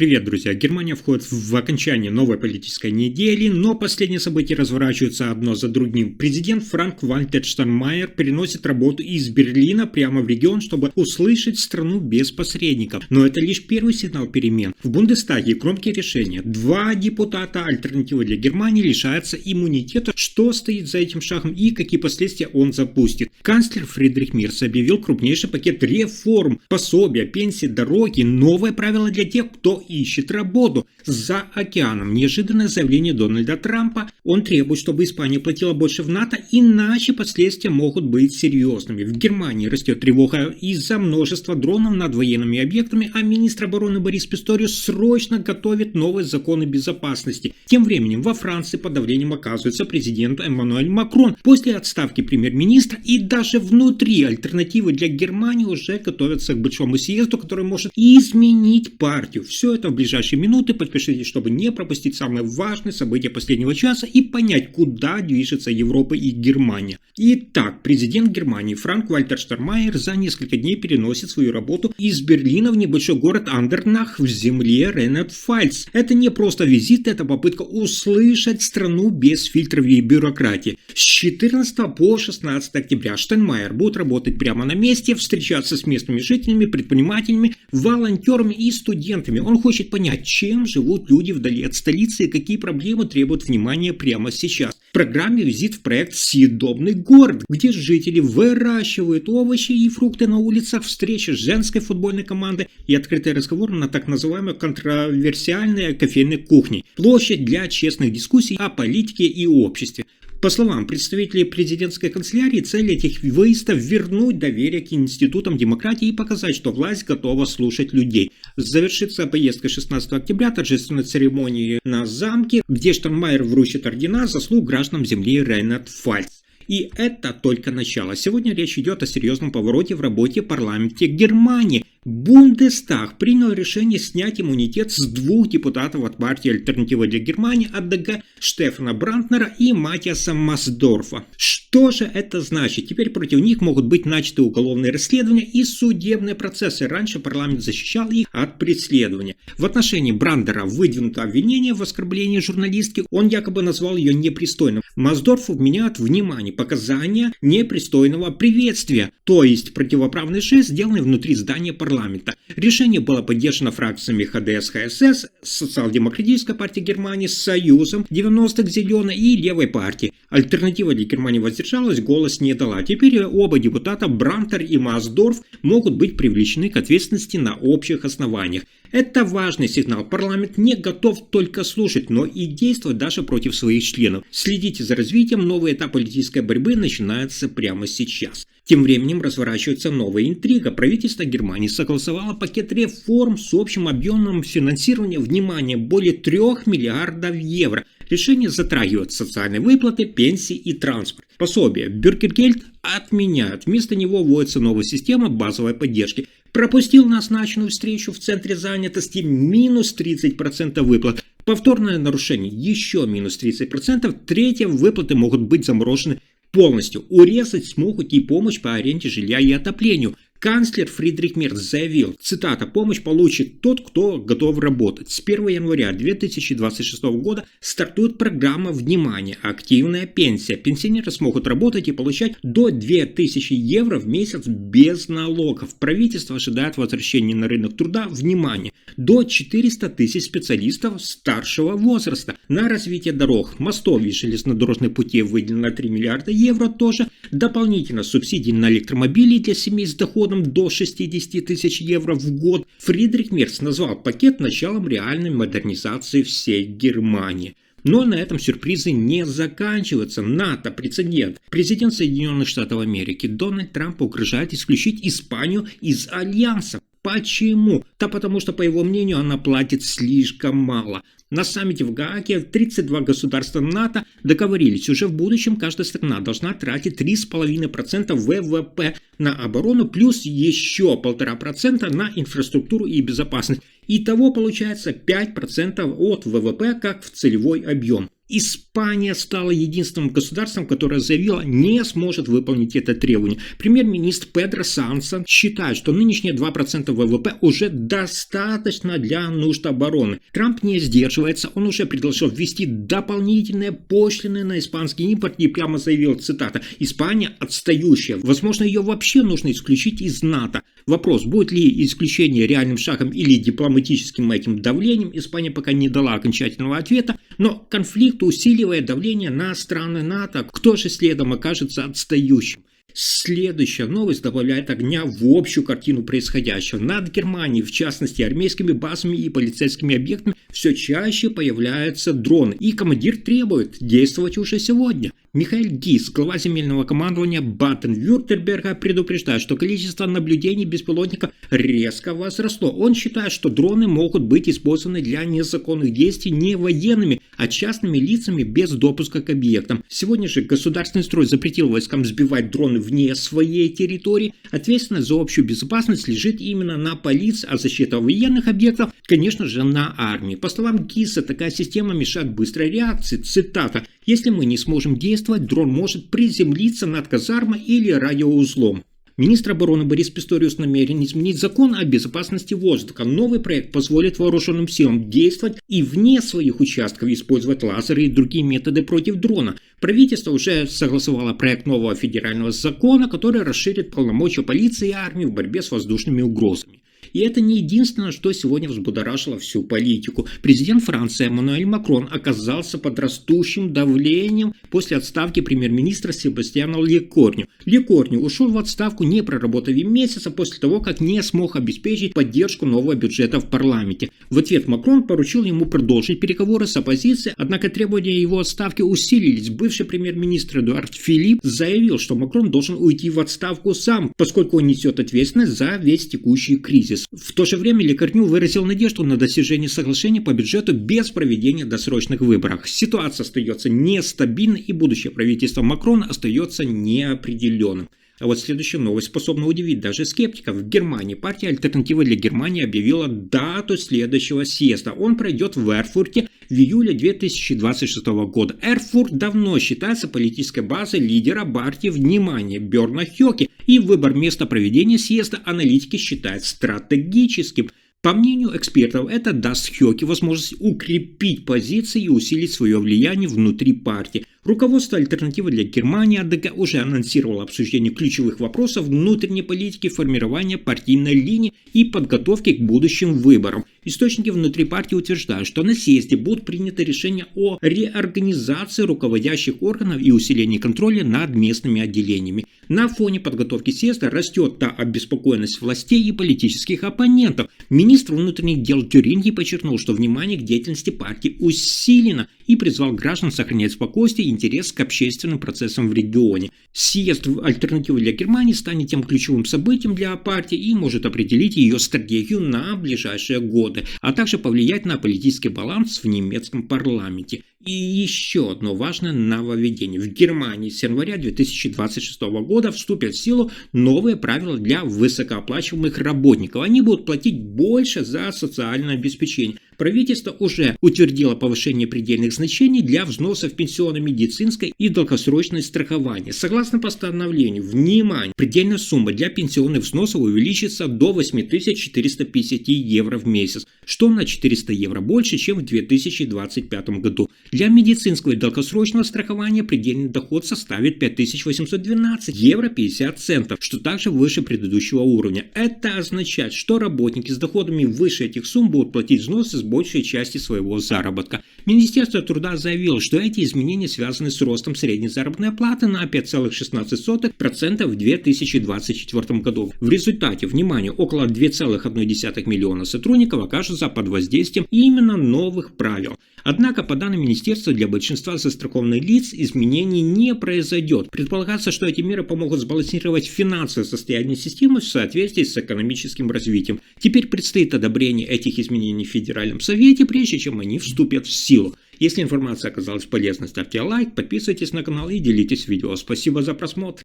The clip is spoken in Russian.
Привет, друзья! Германия входит в окончание новой политической недели, но последние события разворачиваются одно за другим. Президент Франк-Вальтер Штайнмайер переносит работу из Берлина прямо в регион, чтобы услышать страну без посредников. Но это лишь первый сигнал перемен. В Бундестаге громкие решения. 2 депутата альтернативы для Германии лишаются иммунитета. Что стоит за этим шагом и какие последствия он запустит? Канцлер Фридрих Мерц объявил крупнейший пакет реформ: пособия, пенсии, дороги, новые правила для тех, кто ищет работу за океаном. Неожиданное заявление Дональда Трампа. Он требует, чтобы Испания платила больше в НАТО, иначе последствия могут быть серьезными. В Германии растет тревога из-за множества дронов над военными объектами, а министр обороны Борис Писториус срочно готовит новые законы безопасности. Тем временем во Франции под давлением оказывается президент Эммануэль Макрон. После отставки премьер-министра и даже внутри альтернативы для Германии уже готовятся к большому съезду, который может изменить партию. Все это в ближайшие минуты. Подпишитесь, чтобы не пропустить самые важные события последнего часа и понять, куда движется Европа и Германия. Итак, президент Германии Франк-Вальтер Штайнмайер за несколько дней переносит свою работу из Берлина в небольшой город Андернах в земле Рейнланд-Пфальц. Это не просто визит, это попытка услышать страну без фильтров и бюрократии. С 14 по 16 октября Штайнмайер будет работать прямо на месте, встречаться с местными жителями, предпринимателями, волонтерами и студентами. Он хочет понять, чем живут люди вдали от столицы и какие проблемы требуют внимания прямо сейчас. В программе визит в проект «Съедобный город», где жители выращивают овощи и фрукты на улицах, встреча с женской футбольной командой и открытый разговор на так называемой контроверсиальной кофейной кухне. Площадь для честных дискуссий о политике и обществе. По словам представителей президентской канцелярии, цель этих выездов – вернуть доверие к институтам демократии и показать, что власть готова слушать людей. Завершится поездка 16 октября торжественной церемонии на замке, где Штайнмайер вручит ордена заслуг гражданам земли Рейнланд-Пфальц. И это только начало. Сегодня речь идет о серьезном повороте в работе парламента Германии. Бундестаг принял решение снять иммунитет с 2 депутатов от партии «Альтернатива для Германии» АДГ Штефана Бранднера и Матиаса Масдорфа. Что же это значит? Теперь против них могут быть начаты уголовные расследования и судебные процессы. Раньше парламент защищал их от преследования. В отношении Бранднера выдвинуто обвинение в оскорблении журналистки. Он якобы назвал ее непристойным. Масдорфу вменяют внимание показания непристойного приветствия, то есть противоправный жест, сделанный внутри здания парламента. Решение было поддержано фракциями ХДС-ХСС, Социал-демократической партии Германии, Союзом 90-х Зеленой и Левой партии. Альтернатива для Германии воздержалась, голос не дала. Теперь оба депутата, Бранднер и Масдорф, могут быть привлечены к ответственности на общих основаниях. Это важный сигнал. Парламент не готов только слушать, но и действовать даже против своих членов. Следите за развитием. Новый этап политической борьбы начинается прямо сейчас. Тем временем разворачивается новая интрига. Правительство Германии согласовало пакет реформ с общим объемом финансирования, внимание, более 3 миллиардов евро. Решение затрагивает социальные выплаты, пенсии и транспорт. Пособие Бюргергельд отменяют. Вместо него вводится новая система базовой поддержки. Пропустил назначенную встречу в центре занятости, минус 30% выплат. Повторное нарушение, еще минус 30%. Третье, выплаты могут быть заморожены полностью. Урезать смогут и помощь по аренде жилья и отоплению. Канцлер Фридрих Мерц заявил, цитата, «Помощь получит тот, кто готов работать». С 1 января 2026 года стартует программа «Внимание! Активная пенсия». Пенсионеры смогут работать и получать до 2000 евро в месяц без налогов. Правительство ожидает возвращения на рынок труда, внимание, до 400 тысяч специалистов старшего возраста. На развитие дорог, мостов и железнодорожных путей выделено 3 миллиарда евро тоже. Дополнительно субсидии на электромобили для семей с доходом до 60 тысяч евро в год. Фридрих Мерц назвал пакет началом реальной модернизации всей Германии. Но на этом сюрпризы не заканчиваются. НАТО – прецедент. Президент Соединенных Штатов Америки Дональд Трамп угрожает исключить Испанию из Альянса. Почему? Да потому что, по его мнению, она платит слишком мало. На саммите в Гааге 32 государства НАТО договорились, уже в будущем каждая страна должна тратить 3,5% ВВП на оборону, плюс еще 1,5% на инфраструктуру и безопасность. Итого получается 5% от ВВП как в целевой объем. Испания стала единственным государством, которое заявило, не сможет выполнить это требование. Премьер-министр Педро Санчес считает, что нынешние 2% ВВП уже достаточно для нужд обороны. Трамп не сдерживается, он уже предложил ввести дополнительные пошлины на испанский импорт и прямо заявил, цитата, «Испания отстающая, возможно, ее вообще нужно исключить из НАТО». Вопрос, будет ли исключение реальным шагом или дипломатическим этим давлением, Испания пока не дала окончательного ответа, но конфликт усиливает давление на страны НАТО. Кто же следом окажется отстающим? Следующая новость добавляет огня в общую картину происходящего. Над Германией, в частности армейскими базами и полицейскими объектами, все чаще появляются дроны. И командир требует действовать уже сегодня. Михаэль Гис, глава земельного командования Баден-Вюртемберга, предупреждает, что количество наблюдений беспилотников резко возросло. Он считает, что дроны могут быть использованы для незаконных действий не военными, а частными лицами без допуска к объектам. Сегодня же государственный строй запретил войскам сбивать дроны вне своей территории. Ответственность за общую безопасность лежит именно на полиции, а защита военных объектов, конечно же, на армии. По словам Гиса, такая система мешает быстрой реакции. Цитата. «Если мы не сможем действовать, дрон может приземлиться над казармой или радиоузлом». Министр обороны Борис Писториус намерен изменить закон о безопасности воздуха. Новый проект позволит вооруженным силам действовать и вне своих участков использовать лазеры и другие методы против дрона. Правительство уже согласовало проект нового федерального закона, который расширит полномочия полиции и армии в борьбе с воздушными угрозами. И это не единственное, что сегодня взбудоражило всю политику. Президент Франции Эммануэль Макрон оказался под растущим давлением после отставки премьер-министра Себастьяна Лекорню. Лекорню ушел в отставку, не проработав и месяца после того, как не смог обеспечить поддержку нового бюджета в парламенте. В ответ Макрон поручил ему продолжить переговоры с оппозицией, однако требования его отставки усилились. Бывший премьер-министр Эдуард Филипп заявил, что Макрон должен уйти в отставку сам, поскольку он несет ответственность за весь текущий кризис. В то же время Лекорню выразил надежду на достижение соглашения по бюджету без проведения досрочных выборов. Ситуация остается нестабильной, и будущее правительства Макрона остается неопределенным. А вот следующая новость способна удивить даже скептиков. В Германии партия «Альтернатива для Германии» объявила дату следующего съезда. Он пройдет в Эрфурте в июле 2026 года. Эрфурт давно считается политической базой лидера партии «Внимание» Бьорна Хёке, и выбор места проведения съезда аналитики считают стратегическим. По мнению экспертов, это даст Хёке возможность укрепить позиции и усилить свое влияние внутри партии. Руководство «Альтернативы для Германии» АДГ уже анонсировало обсуждение ключевых вопросов внутренней политики, формирования партийной линии и подготовки к будущим выборам. Источники внутри партии утверждают, что на съезде будут приняты решения о реорганизации руководящих органов и усилении контроля над местными отделениями. На фоне подготовки съезда растет та обеспокоенность властей и политических оппонентов. Министр внутренних дел Тюринги подчеркнул, что внимание к деятельности партии усилено, и призвал граждан сохранять спокойствие и интерес к общественным процессам в регионе. Съезд «Альтернативы для Германии» станет тем ключевым событием для партии и может определить ее стратегию на ближайшие годы, а также повлиять на политический баланс в немецком парламенте. И еще одно важное нововведение. В Германии с января 2026 года вступят в силу новые правила для высокооплачиваемых работников. Они будут платить больше за социальное обеспечение. Правительство уже утвердило повышение предельных значений для взносов в пенсионное, медицинское и долгосрочное страхование. Согласно постановлению, внимание, предельная сумма для пенсионных взносов увеличится до 8450 евро в месяц, что на 400 евро больше, чем в 2025 году. Для медицинского и долгосрочного страхования предельный доход составит 5812 евро 50 центов, что также выше предыдущего уровня. Это означает, что работники с доходами выше этих сумм будут платить взносы с большей части своего заработка. Министерство труда заявило, что эти изменения связаны с ростом средней заработной платы на 5,16% в 2024 году. В результате, внимание, около 2,1 миллиона сотрудников окажутся под воздействием именно новых правил. Однако, по данным министерства, для большинства застрахованных лиц изменений не произойдет. Предполагается, что эти меры помогут сбалансировать финансовое состояние системы в соответствии с экономическим развитием. Теперь предстоит одобрение этих изменений в Федеральном Совете, прежде чем они вступят в силу. Если информация оказалась полезной, ставьте лайк, подписывайтесь на канал и делитесь видео. Спасибо за просмотр.